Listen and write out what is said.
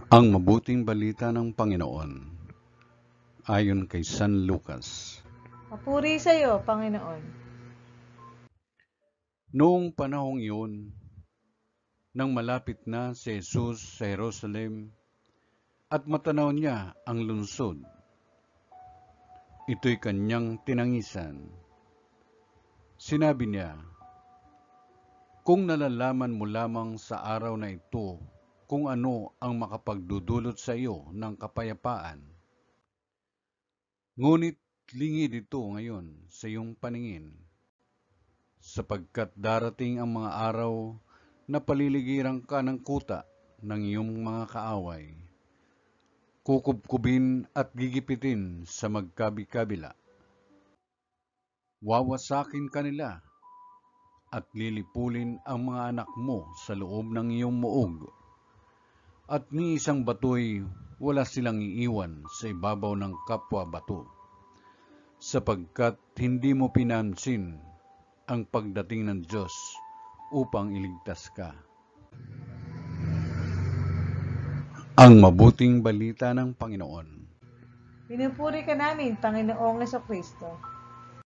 Ang mabuting balita ng Panginoon ayon kay San Lucas. Papuri sa iyo, Panginoon. Noong panahong iyon, nang malapit na si Jesus sa Jerusalem at matanaw niya ang lungsod, ito'y kanyang tinangisan. Sinabi niya, "Kung nalalaman mo lamang sa araw na ito kung ano ang makapagdudulot sa iyo ng kapayapaan. Ngunit lingid ito ngayon sa iyong paningin, sapagkat darating ang mga araw na paliligiran ka ng kuta ng iyong mga kaaway, kukubkubin at gigipitin sa magkabi-kabila. Wawasakin kanila at lilipulin ang mga anak mo sa loob ng iyong muog, at ni isang bato'y wala silang iiwan sa ibabaw ng kapwa bato, sapagkat hindi mo pinansin ang pagdating ng Diyos upang iligtas ka." Ang mabuting balita ng Panginoon. Pinupuri ka namin, Panginoong Kristo.